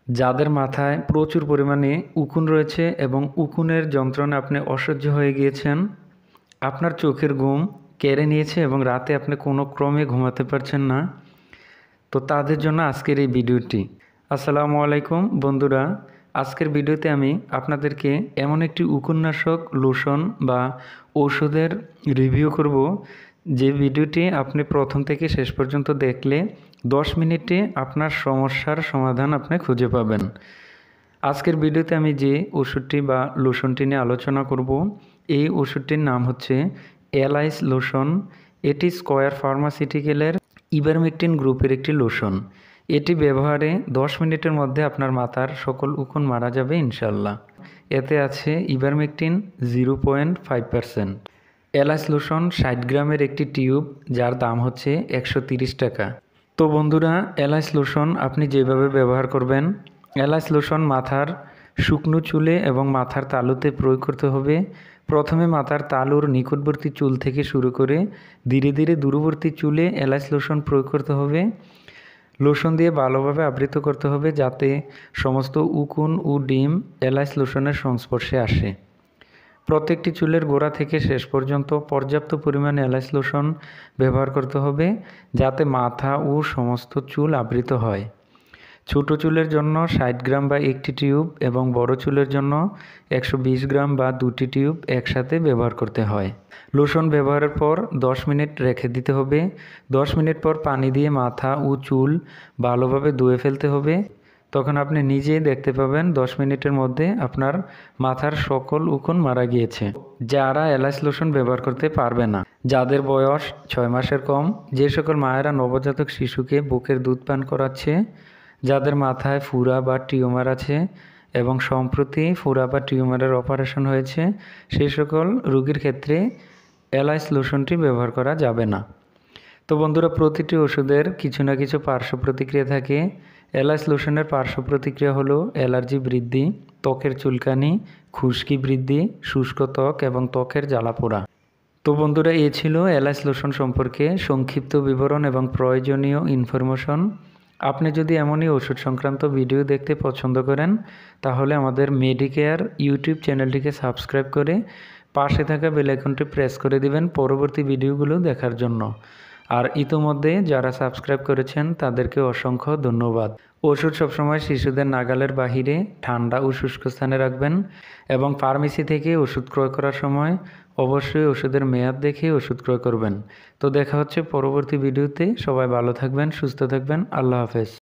যাদের মাথায় প্রচুর পরিমাণে উকুন রয়েছে এবং উকুনের যন্ত্রণা আপনি অসহ্য হয়ে গিয়েছেন, আপনার চোখের ঘুম কেড়ে নিয়েছে এবং রাতে আপনি কোনো ক্রমে ঘুমাতে পারছেন না, তো তাদের জন্য আজকের এই ভিডিওটি। আসসালামু আলাইকুম বন্ধুরা, আজকের ভিডিওতে আমি আপনাদেরকে এমন একটি উকুননাশক লোশন বা ঔষধের রিভিউ করব, যে ভিডিওটি আপনি প্রথম থেকে শেষ পর্যন্ত দেখলে 10 মিনিটে আপনার সমস্যার সমাধান আপনি খুঁজে পাবেন। আজকের ভিডিওতে আমি যে ওষুধটি বা লোশনটি নিয়ে আলোচনা করব, এই ওষুধটির নাম হচ্ছে এলাইস লোশন। এটি স্কয়ার ফার্মাসিউটিক্যালের ইভারমেকটিন গ্রুপের একটি লোশন। এটি ব্যবহারে 10 মিনিটের মধ্যে আপনার মাথার সকল উকুন মারা যাবে ইনশাল্লাহ। এতে আছে ইভারমেকটিন 0.5%। এলাইস লোশন 60 গ্রামের একটি টিউব, যার দাম হচ্ছে 130 টাকা। তো বন্ধুরা, এলাইস লোশন আপনি যেভাবে ব্যবহার করবেন, এলাইস লোশন মাথার শুকনো চুলে এবং মাথার তালুতে প্রয়োগ করতে হবে। প্রথমে মাথার তালুর নিকটবর্তী চুল থেকে শুরু করে ধীরে ধীরে দূরবর্তী চুলে এলাইস লোশন প্রয়োগ করতে হবে। লোশন দিয়ে ভালোভাবে আবৃত করতে হবে, যাতে সমস্ত উকুন ও ডিম এলাইস লোশনের সংস্পর্শে আসে। প্রত্যেকটি চুলের গোড়া থেকে শেষ পর্যন্ত পর্যাপ্ত পরিমাণে এলাইস লোশন ব্যবহার করতে হবে, যাতে মাথা ও সমস্ত চুল আবৃত হয়। ছোট চুলের জন্য 60 গ্রাম বা একটি টিউব এবং বড় চুলের জন্য 120 গ্রাম বা দুটি টিউব একসাথে ব্যবহার করতে হয়। লোশন ব্যবহারের পর 10 মিনিট রেখে দিতে হবে। 10 মিনিট পর পানি দিয়ে মাথা ও চুল ভালোভাবে ধুয়ে ফেলতে হবে। তখন আপনি নিজেই দেখতে পাবেন 10 মিনিটের মধ্যে আপনার মাথার সকল উকুন মারা গিয়েছে। যারা এলাইস লোশন ব্যবহার করতে পারবে না, যাদের বয়স 6 মাসের কম, যে সকল মায়েরা নবজাতক শিশুকে বুকের দুধ পান করাচ্ছে, যাদের মাথায় ফুরা বা টিউমার আছে এবং সম্প্রতি ফুরা বা টিউমারের অপারেশন হয়েছে, সেই সকল রোগীর ক্ষেত্রে এলাইস লোশনটি ব্যবহার করা যাবে না। তো বন্ধুরা, প্রতিটি ওষুধের কিছু না কিছু পার্শ্ব প্রতিক্রিয়া থাকে। এলাইস লোশনের পার্শ্ব প্রতিক্রিয়া হলো অ্যালার্জি বৃদ্ধি, ত্বকের চুলকানি, খুশকি বৃদ্ধি, শুষ্ক ত্বক এবং ত্বকের জ্বালাপোড়া। তো বন্ধুরা, এ ছিল এলাইস লোশন সম্পর্কে সংক্ষিপ্ত বিবরণ এবং প্রয়োজনীয় ইনফরমেশন। আপনি যদি এমনই ওষুধ সংক্রান্ত ভিডিও দেখতে পছন্দ করেন, তাহলে আমাদের মেডিকেয়ার ইউটিউব চ্যানেলটিকে সাবস্ক্রাইব করে পাশে থাকা বেল আইকনটি প্রেস করে দিবেন পরবর্তী ভিডিওগুলো দেখার জন্য। আর ইতোমধ্যে যারা সাবস্ক্রাইব করেছেন তাদেরকে অসংখ্য ধন্যবাদ। ওষুধ সবসময় শিশুদের নাগালের বাহিরে ঠান্ডা ও শুষ্ক স্থানে রাখবেন এবং ফার্মেসি থেকে ওষুধ ক্রয় করার সময় অবশ্যই ওষুধের মেয়াদ দেখে ওষুধ ক্রয় করবেন। তো দেখা হচ্ছে পরবর্তী ভিডিওতে। সবাই ভালো থাকবেন, সুস্থ থাকবেন। আল্লাহ হাফেজ।